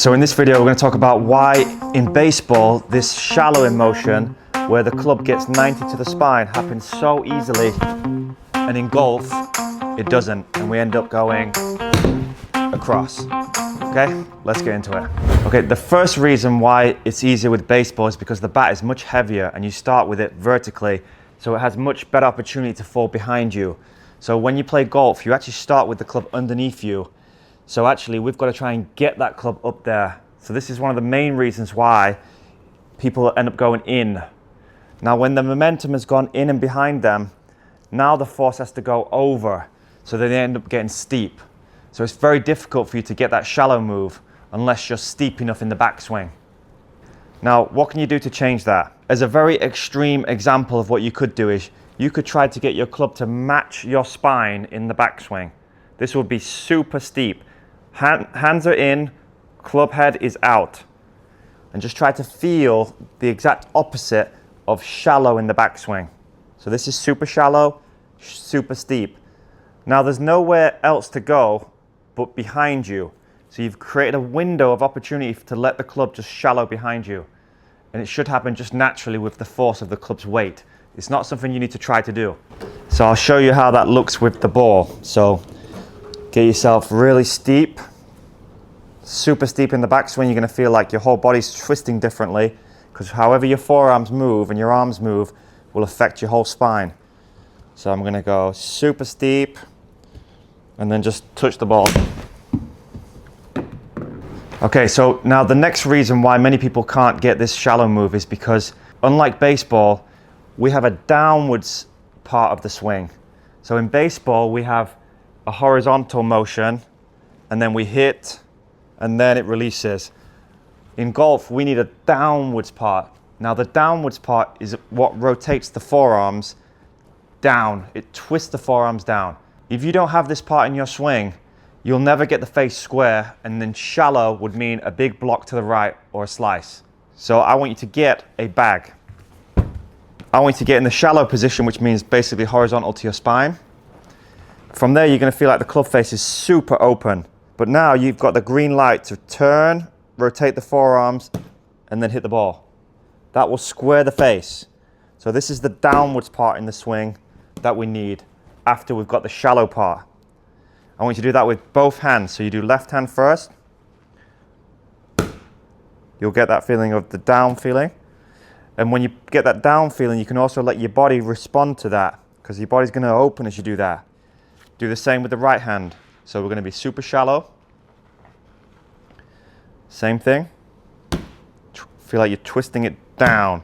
So in this video we're going to talk about why in baseball this shallow in motion where the club gets 90 to the spine happens so easily, and in golf it doesn't, and we end up going across. Okay, let's get into it. Okay, the first reason why it's easier with baseball is because the bat is much heavier and you start with it vertically, so it has much better opportunity to fall behind you. So when you play golf, you actually start with the club underneath you. So actually we've got to try and get that club up there. So this is one of the main reasons why people end up going in. Now when the momentum has gone in and behind them, now the force has to go over, so they end up getting steep. So it's very difficult for you to get that shallow move unless you're steep enough in the backswing. Now what can you do to change that? As a very extreme example of what you could do is you could try to get your club to match your spine in the backswing. This would be super steep. Hands are in, club head is out. And just try to feel the exact opposite of shallow in the backswing. So this is super shallow, super steep. Now there's nowhere else to go but behind you. So you've created a window of opportunity to let the club just shallow behind you. And it should happen just naturally with the force of the club's weight. It's not something you need to try to do. So I'll show you how that looks with the ball. So get yourself really steep, super steep in the backswing. You're going to feel like your whole body's twisting differently, because however your forearms move and your arms move will affect your whole spine. So I'm going to go super steep and then just touch the ball. Okay, so now the next reason why many people can't get this shallow move is because, unlike baseball, we have a downwards part of the swing. So in baseball we have a horizontal motion and then we hit and then it releases. In golf we need a downwards part. Now the downwards part is what rotates the forearms down. It twists the forearms down. If you don't have this part in your swing, you'll never get the face square, and then shallow would mean a big block to the right or a slice. So I want you to get a bag. I want you to get in the shallow position, which means basically horizontal to your spine. From there, you're going to feel like the club face is super open. But now you've got the green light to turn, rotate the forearms, and then hit the ball. That will square the face. So this is the downwards part in the swing that we need after we've got the shallow part. I want you to do that with both hands. So you do left hand first. You'll get that feeling of the down feeling. And when you get that down feeling, you can also let your body respond to that, because your body's going to open as you do that. Do the same with the right hand. So we're going to be super shallow. Same thing. Feel like you're twisting it down.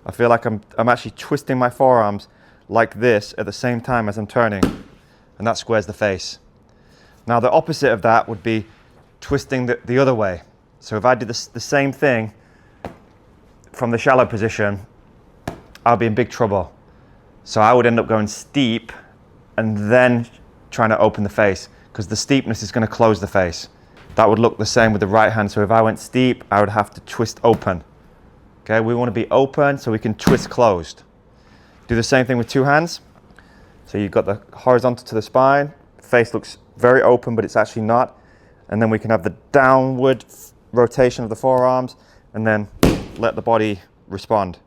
I feel like I'm actually twisting my forearms like this at the same time as I'm turning. And that squares the face. Now the opposite of that would be twisting the other way. So if I did the same thing from the shallow position, I'll be in big trouble. So I would end up going steep and then trying to open the face, because the steepness is going to close the face. That would look the same with the right hand. So if I went steep, I would have to twist open. Okay, we want to be open so we can twist closed. Do the same thing with two hands. So you've got the horizontal to the spine, face looks very open but it's actually not, and then we can have the downward rotation of the forearms and then let the body respond,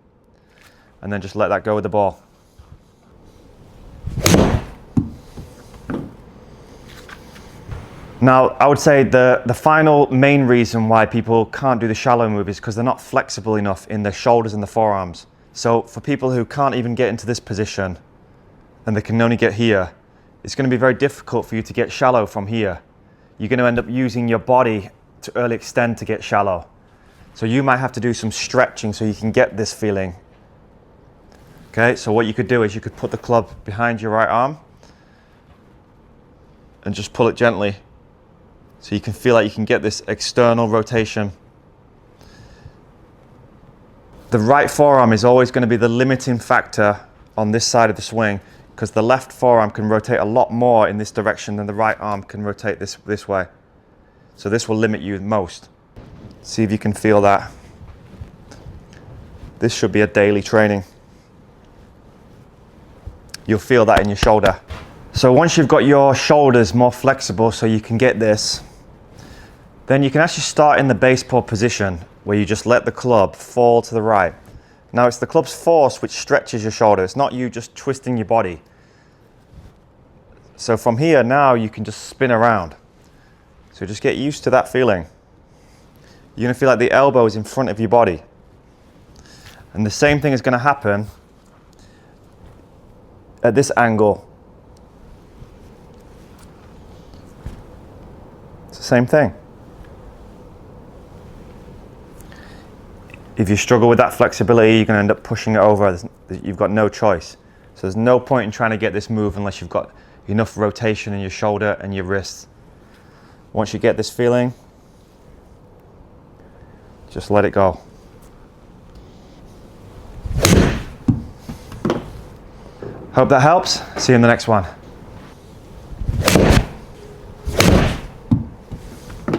and then just let that go with the ball. Now I would say the final main reason why people can't do the shallow move is because they're not flexible enough in their shoulders and the forearms. So for people who can't even get into this position and they can only get here, it's going to be very difficult for you to get shallow from here. You're going to end up using your body to early extend to get shallow. So you might have to do some stretching so you can get this feeling. Okay, so what you could do is you could put the club behind your right arm and just pull it gently so you can feel like you can get this external rotation. The right forearm is always going to be the limiting factor on this side of the swing, because the left forearm can rotate a lot more in this direction than the right arm can rotate this way. So this will limit you most. See if you can feel that. This should be a daily training. You'll feel that in your shoulder. So once you've got your shoulders more flexible so you can get this, Then you can actually start in the baseball position where you just let the club fall to the right. Now it's the club's force which stretches your shoulder. It's not you just twisting your body. So from here now you can just spin around. So just get used to that feeling. You're going to feel like the elbow is in front of your body. And the same thing is going to happen at this angle. It's the same thing. If you struggle with that flexibility, you're going to end up pushing it over. You've got no choice. So there's no point in trying to get this move unless you've got enough rotation in your shoulder and your wrists. Once you get this feeling, just let it go. Hope that helps. See you in the next one.